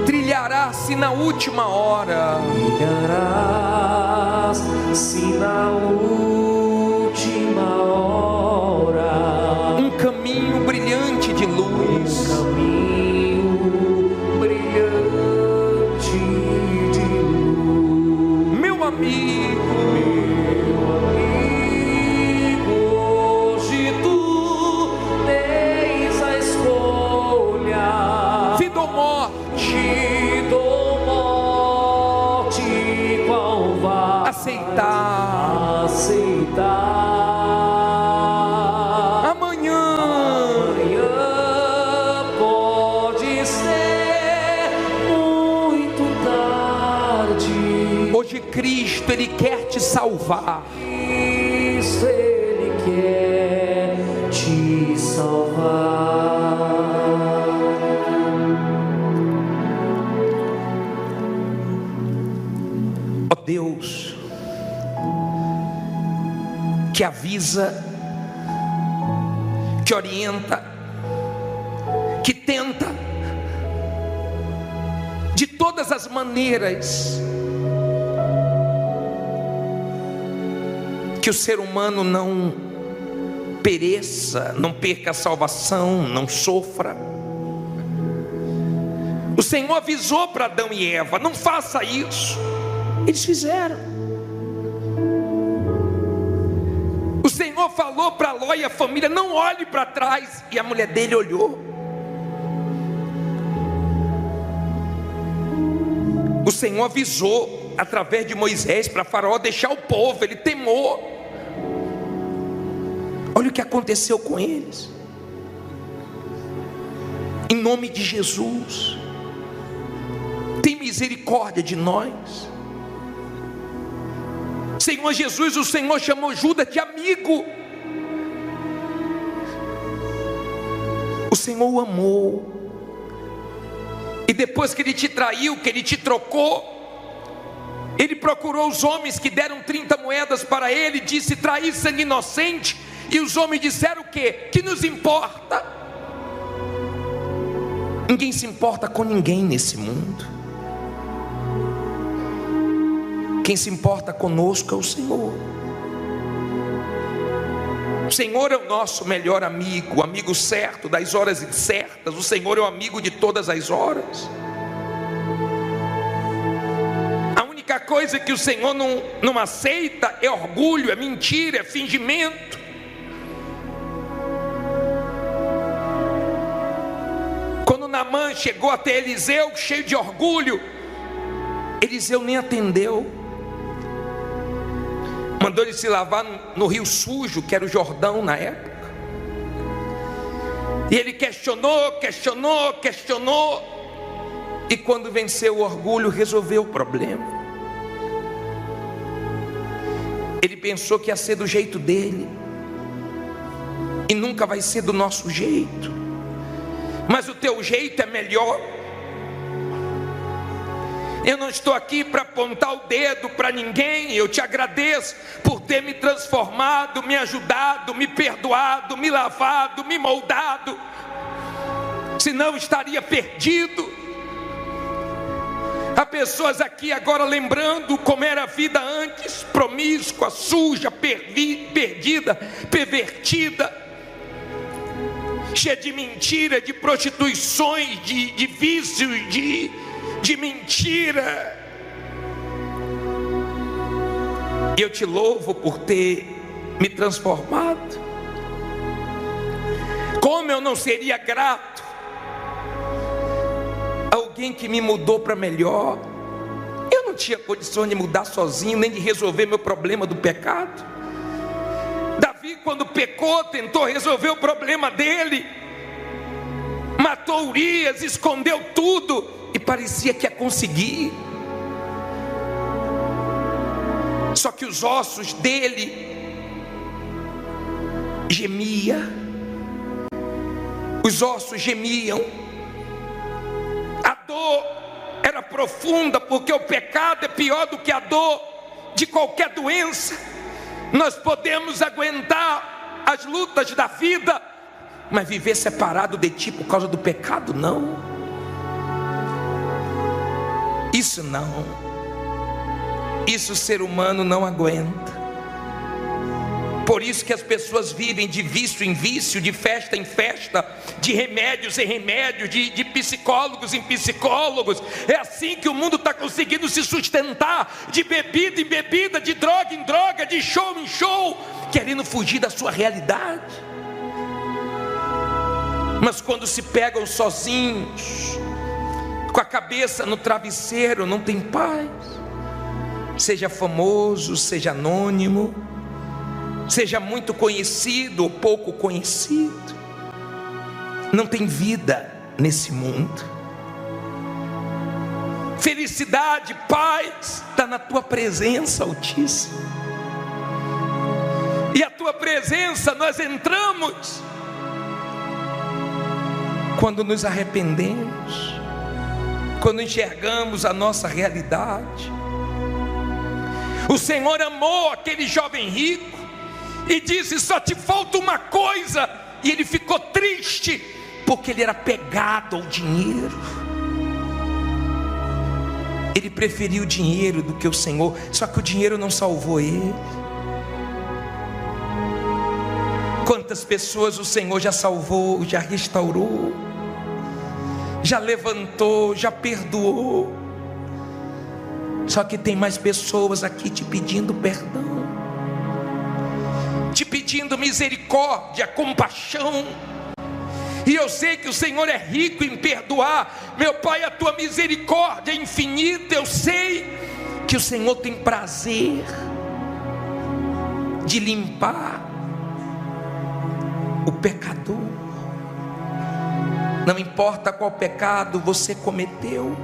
trilharás-se na última hora, trilharás-se na última hora, um caminho brilhante de luz, caminho brilhante de luz. meu amigo. Hoje tu tens a escolha, Vida ou morte, vida ou morte, qual vai aceitar. Amanhã Amanhã pode ser muito tarde. hoje Cristo, Ele quer te salvar. Cristo, Ele quer te salvar. Ó Deus, que avisa, que orienta, que tenta, de todas as maneiras, que o ser humano não pereça, não perca a salvação, não sofra. O Senhor avisou para Adão e Eva: não faça isso. Eles fizeram. O Senhor falou para Ló e a família: não olhe para trás. E a mulher dele olhou. O Senhor avisou através de Moisés para Faraó deixar o povo. Ele temou. Olha o que aconteceu com eles. Em nome de Jesus, tem misericórdia de nós. Senhor Jesus, o Senhor chamou Judas de amigo. O Senhor o amou. E depois que Ele te traiu, que Ele te trocou, Ele procurou os homens que deram 30 moedas para Ele, disse: trair sangue inocente. E os homens disseram o quê? Que nos importa? Ninguém se importa com ninguém nesse mundo. Quem se importa conosco é o Senhor. O Senhor é o nosso melhor amigo, o amigo certo das horas incertas. O Senhor é o amigo de todas as horas. A única coisa que o Senhor não aceita é orgulho, é mentira, é fingimento. Quando Naamã chegou até Eliseu cheio de orgulho, Eliseu nem atendeu. Mandou ele se lavar no rio sujo, que era o Jordão na época. E ele questionou. E quando venceu o orgulho, resolveu o problema. Ele pensou que ia ser do jeito dele. E nunca vai ser do nosso jeito. Mas o teu jeito é melhor. Eu não estou aqui para apontar o dedo para ninguém. Eu te agradeço por ter me transformado, me ajudado, me perdoado, me lavado, me moldado. Senão estaria perdido. Há pessoas aqui agora lembrando como era a vida antes, promíscua, suja, perdida, pervertida, cheia de mentira, de prostituições, de vícios, de mentira. E eu te louvo por ter me transformado. Como eu não seria grato a alguém que me mudou para melhor? Eu não tinha condições de mudar sozinho, nem de resolver meu problema do pecado. Davi, quando pecou, tentou resolver o problema dele, matou Urias, escondeu tudo e parecia que ia conseguir. Só que os ossos dele gemia, os ossos gemiam. A dor era profunda, porque o pecado é pior do que a dor de qualquer doença. Nós podemos aguentar as lutas da vida, mas viver separado de ti por causa do pecado, não. Isso não. Isso o ser humano não aguenta. Por isso que as pessoas vivem de vício em vício, de festa em festa, de remédios em remédios, de psicólogos em psicólogos. É assim que o mundo está conseguindo se sustentar, de bebida em bebida, de droga em droga, de show em show, querendo fugir da sua realidade. Mas quando se pegam sozinhos, com a cabeça no travesseiro, não tem paz. Seja famoso, seja anônimo, seja muito conhecido ou pouco conhecido, não tem vida nesse mundo. Felicidade, paz, está na tua presença, Altíssimo. E a tua presença nós entramos quando nos arrependemos, quando enxergamos a nossa realidade. O Senhor amou aquele jovem rico e disse: só te falta uma coisa. E ele ficou triste, porque ele era apegado ao dinheiro. Ele preferiu o dinheiro do que o Senhor. Só que o dinheiro não salvou ele. Quantas pessoas o Senhor já salvou, já restaurou, já levantou, já perdoou. Só que tem mais pessoas aqui te pedindo perdão, te pedindo misericórdia, compaixão. E eu sei que o Senhor é rico em perdoar. Meu Pai, a tua misericórdia é infinita. Eu sei que o Senhor tem prazer de limpar o pecador. Não importa qual pecado você cometeu,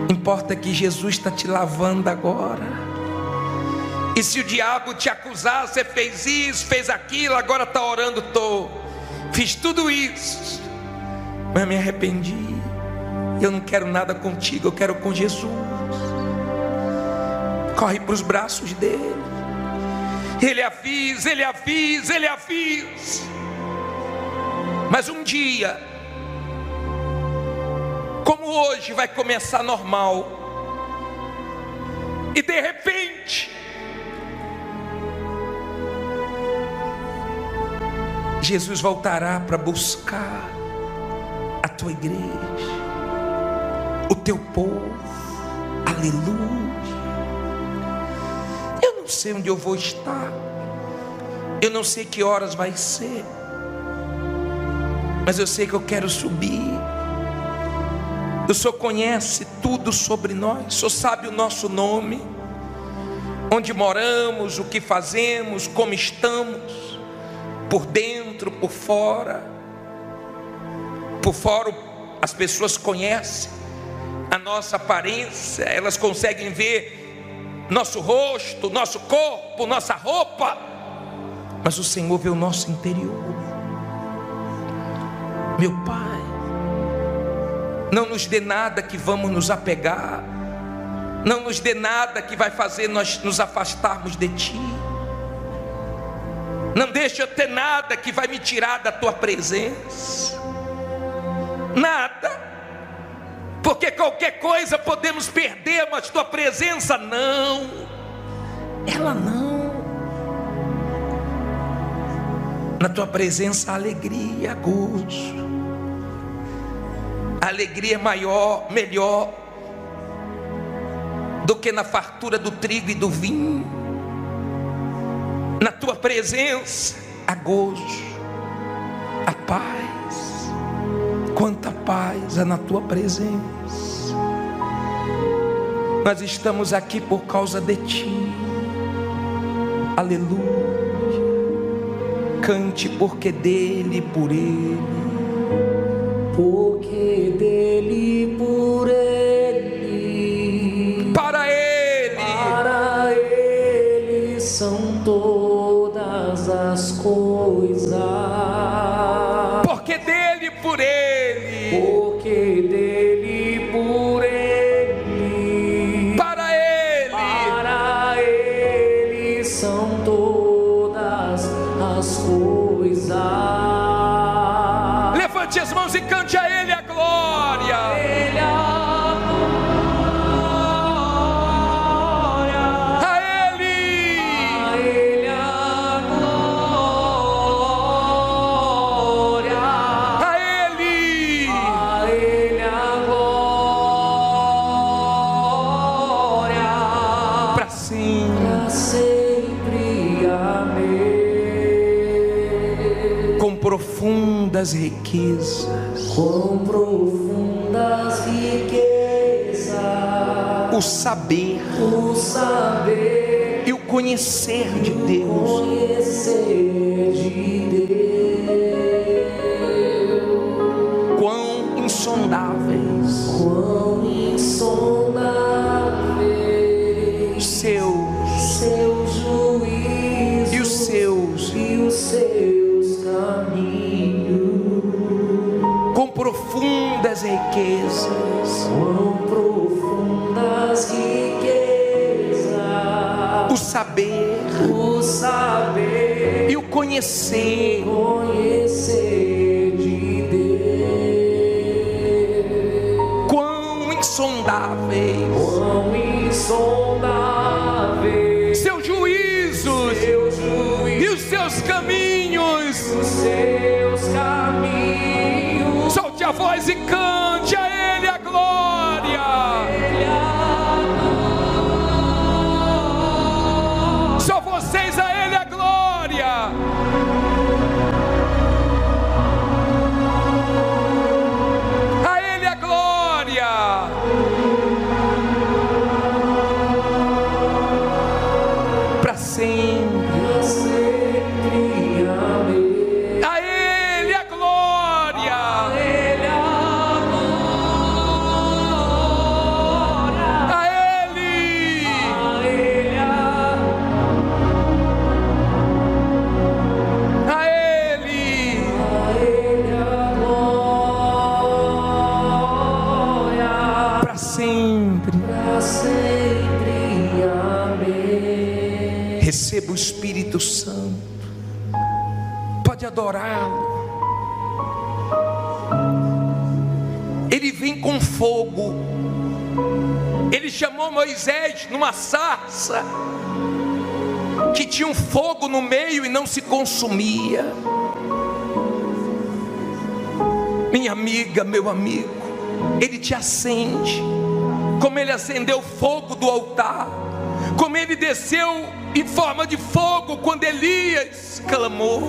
importa que Jesus está te lavando agora. E se o diabo te acusar, você fez isso, fez aquilo, agora está orando, fiz tudo isso, mas me arrependi, eu não quero nada contigo, eu quero com Jesus. Corre para os braços dele. Ele avisa, ele avisa, ele avisa. Mas um dia, como hoje, vai começar normal, e de repente Jesus voltará para buscar a tua igreja, o teu povo. Aleluia. Eu não sei onde eu vou estar, eu não sei que horas vai ser, mas eu sei que eu quero subir. O Senhor conhece tudo sobre nós, o Senhor sabe o nosso nome, onde moramos, o que fazemos, como estamos, por dentro, por fora. Por fora as pessoas conhecem a nossa aparência, elas conseguem ver nosso rosto, nosso corpo, nossa roupa, mas o Senhor vê o nosso interior. Meu Pai, não nos dê nada que vamos nos apegar, não nos dê nada que vai fazer nós nos afastarmos de Ti. Não deixa eu ter nada que vai me tirar da Tua presença, nada, porque qualquer coisa podemos perder, mas Tua presença não, ela não. Na Tua presença há alegria, gozo. A alegria é maior, melhor do que na fartura do trigo e do vinho. Na tua presença há gozo, há paz. Quanta paz há na tua presença. Nós estamos aqui por causa de Ti. Aleluia. Cante, porque dele, por ele, porque dele, por ele, para ele. todas as coisas. Porque dele, por ele, Porque dele, por ele, para ele são todas as coisas. levante as mãos e cante a ele a glória. Ele a glória, A ele, a ele a glória, a ele, a ele a glória, para sempre. para sempre. Amém. Com profundas riquezas, Com profundas riquezas, o saber o saber e o conhecer de Deus, conhecer de Deus. quão insondáveis Quão insondáveis seus juízos e os seus, e os seus caminhos. com profundas riquezas, Quão profundas riquezas, o saber o saber e o conhecer conhecer de Deus. quão insondáveis Quão insondáveis seus juízos seus e juízos, os seus caminhos. os seus caminhos. Solte a voz e cante a ele a glória. Ele a glória, Só vocês a ele a glória. A ele a glória. Para sempre. para sempre. Amém. A ele a glória. Ele a glória, A ele. a ele a A ele. ele a glória, Para sempre. para sempre. Amém. Receba o Espírito Santo. Pode adorá-lo. Ele vem com fogo. Ele chamou Moisés numa sarça que tinha um fogo no meio e não se consumia. Minha amiga, meu amigo, ele te acende, como ele acendeu o fogo do altar, como ele desceu em forma de fogo quando Elias clamou.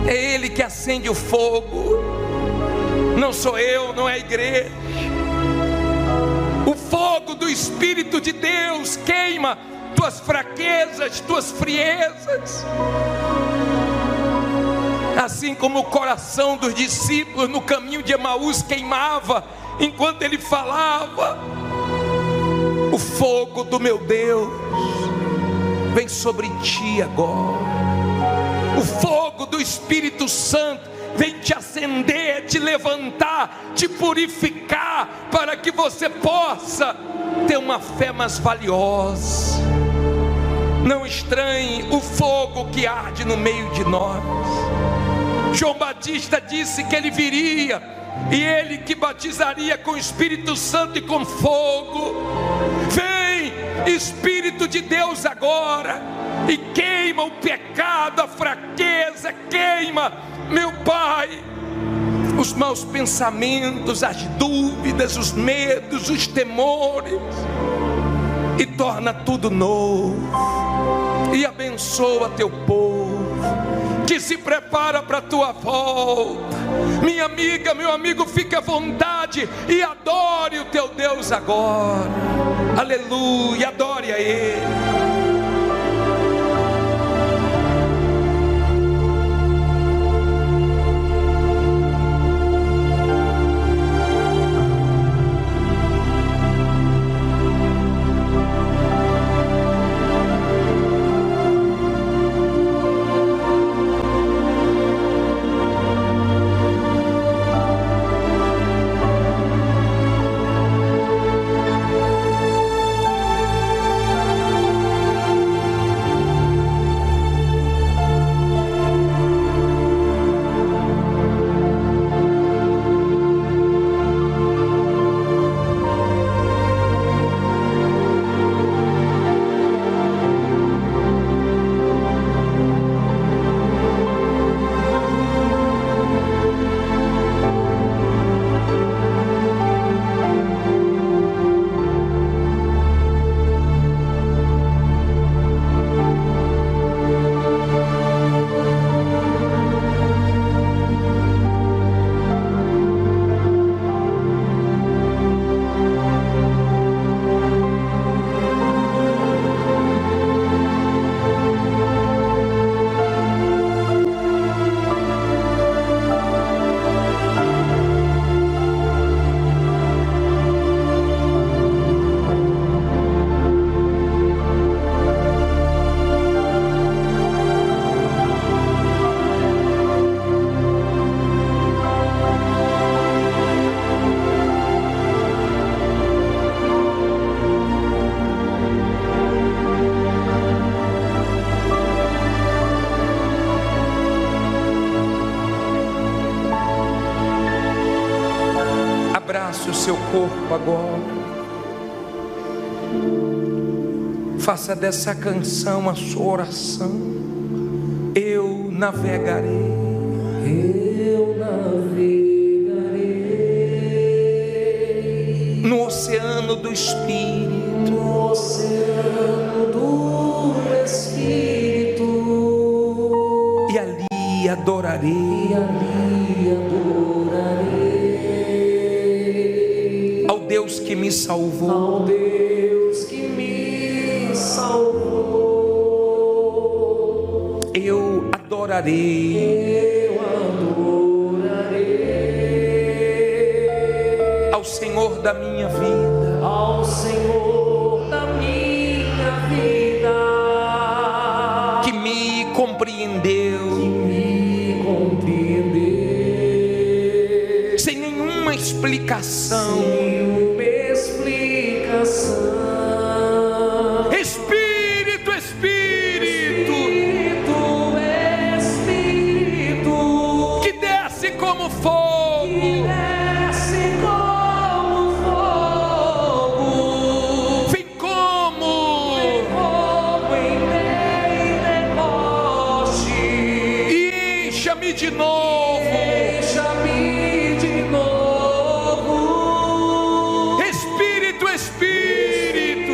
É ele que acende o fogo, não sou eu, não é a igreja. O fogo do Espírito de Deus queima tuas fraquezas, tuas friezas. Assim como o coração dos discípulos no caminho de Emaús queimava enquanto ele falava, o fogo do meu Deus vem sobre ti agora. O fogo do Espírito Santo vem te acender, te levantar, te purificar, para que você possa ter uma fé mais valiosa. Não estranhe o fogo que arde no meio de nós. João Batista disse que ele viria, e ele que batizaria com o Espírito Santo e com fogo. Vem, Espírito de Deus, agora, e queima o pecado, a fraqueza, queima, meu Pai, os maus pensamentos, as dúvidas, os medos, os temores, e torna tudo novo, e abençoa teu povo que se prepara para a tua volta. Minha amiga, meu amigo, fique à vontade e adore o teu Deus agora. Aleluia, adore a Ele. seu corpo agora. Faça dessa canção a sua oração. Eu navegarei. Eu navegarei no oceano do Espírito. no oceano do Espírito. E ali adorarei. E ali adorarei ao Deus que me salvou. ao Deus que me salvou. Eu adorarei ao Senhor da minha vida. Ao Senhor da minha vida, Que me compreendeu me compreendeu sem nenhuma explicação. nenhuma explicação. Espírito, Espírito, Espírito, que desce como fogo, desce como fogo, vem como em Pentecoste, e encha-me de novo. deixa-me de novo. Espírito, Espírito,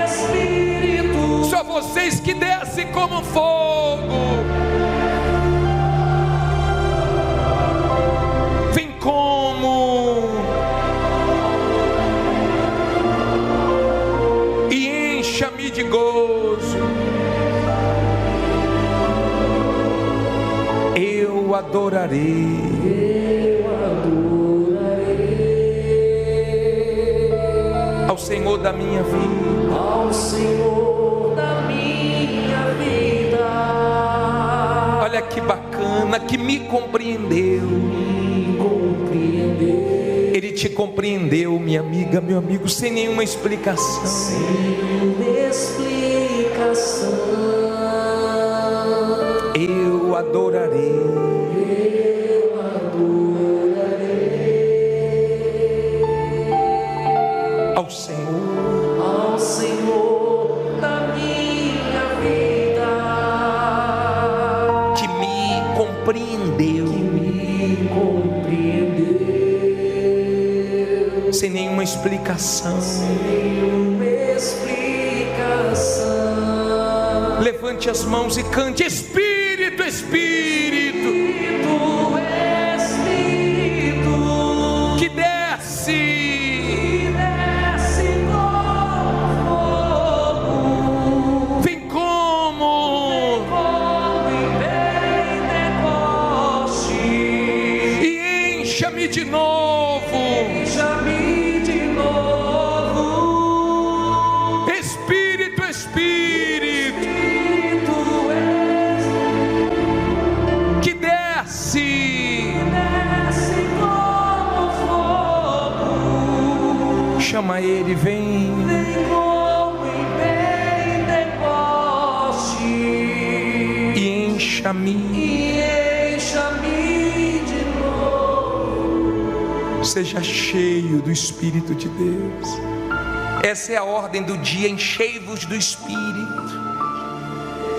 Espírito, só vocês que descem como fogo, vem como e encha-me de gozo. Eu adorarei ao Senhor da minha vida. ao Senhor da minha vida, Olha que bacana, que me compreendeu. me compreendeu Ele te compreendeu, minha amiga, meu amigo, sem nenhuma explicação. sem explicação. Eu adorarei ao Senhor Ao Senhor da minha vida, que me compreendeu me compreendeu sem nenhuma explicação. nenhuma explicação. Levante as mãos e cante: Espírito, Espírito, Espírito, que desce desce como fogo, vem como em Pentecoste, e encha-me de novo. deixa-me de novo. Espírito, Espírito, que desce, Desce como fogo, chama ele, vem vem como em Pentecoste, e encha-me. e encha-me de novo. Seja cheio do Espírito de Deus. Essa é a ordem do dia: enchei-vos do Espírito.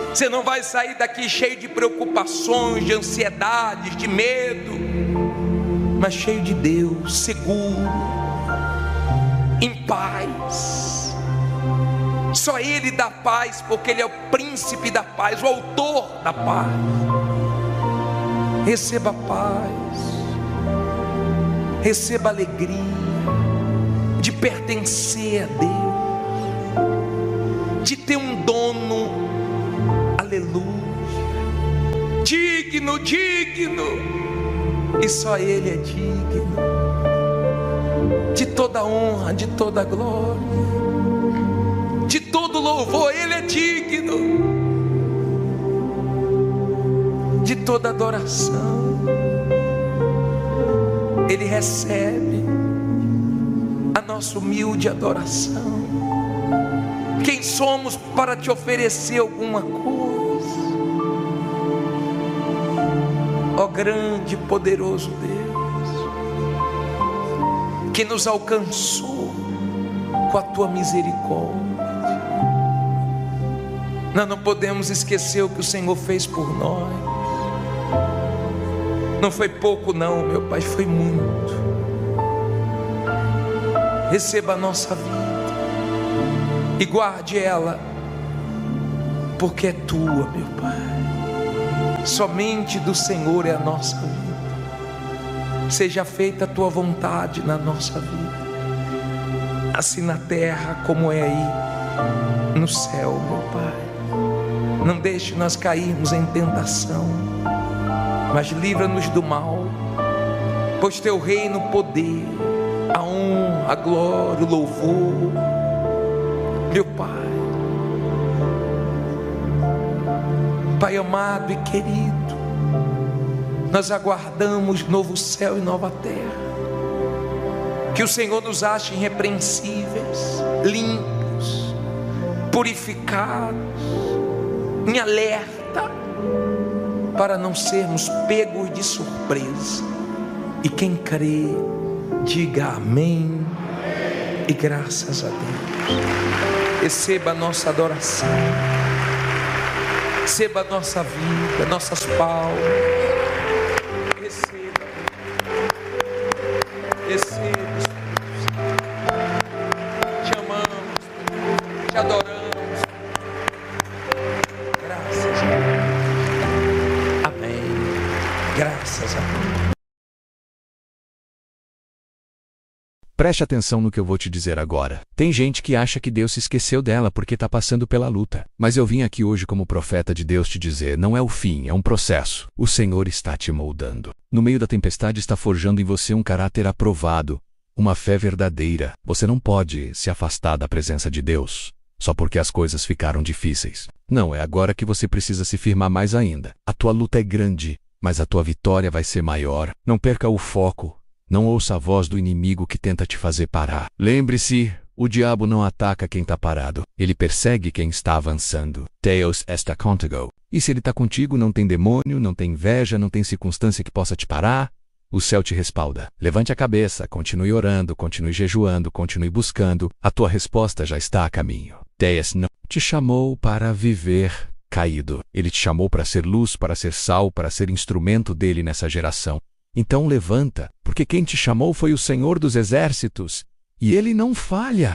Você não vai sair daqui cheio de preocupações, de ansiedades, de medo, mas cheio de Deus, seguro, em paz. Só Ele dá paz, porque Ele é o príncipe da paz, o autor da paz. Receba paz, receba alegria de pertencer a Deus, de ter um dono, aleluia, digno, digno, e só Ele é digno de toda honra, de toda glória, de todo louvor. Ele é digno de toda adoração. Ele recebe a nossa humilde adoração. Quem somos para te oferecer alguma coisa? Ó grande e poderoso Deus, que nos alcançou com a tua misericórdia. Nós não podemos esquecer o que o Senhor fez por nós. Não foi pouco não, meu Pai, foi muito. Receba a nossa vida e guarde ela, porque é tua, meu Pai. Somente do Senhor é a nossa vida. Seja feita a tua vontade na nossa vida, assim na terra como é aí no céu, meu Pai. Não deixe nós cairmos em tentação, mas livra-nos do mal, pois teu reino, o poder, a honra, a glória, o louvor, meu Pai. Pai amado e querido, nós aguardamos novo céu e nova terra. Que o Senhor nos ache irrepreensíveis, limpos, purificados, em alerta, para não sermos pegos de surpresa. E quem crê, diga amém e graças a Deus. Receba a nossa adoração, receba a nossa vida, nossas palmas. Receba, te amamos, te adoramos. Graças a Deus. Amém. Graças a Deus. Preste atenção no que eu vou te dizer agora. Tem gente que acha que Deus se esqueceu dela porque está passando pela luta. Mas eu vim aqui hoje como profeta de Deus te dizer, não é o fim, é um processo. O Senhor está te moldando. No meio da tempestade está forjando em você um caráter aprovado, uma fé verdadeira. Você não pode se afastar da presença de Deus só porque as coisas ficaram difíceis. Não, é agora que você precisa se firmar mais ainda. A tua luta é grande, mas a tua vitória vai ser maior. Não perca o foco. Não ouça a voz do inimigo que tenta te fazer parar. Lembre-se, o diabo não ataca quem está parado. Ele persegue quem está avançando. Deus está contigo. E se ele está contigo, não tem demônio, não tem inveja, não tem circunstância que possa te parar. O céu te respalda. Levante a cabeça, continue orando, continue jejuando, continue buscando. A tua resposta já está a caminho. Deus não te chamou para viver caído. Ele te chamou para ser luz, para ser sal, para ser instrumento dele nessa geração. Então levanta, porque quem te chamou foi o Senhor dos Exércitos, e ele não falha.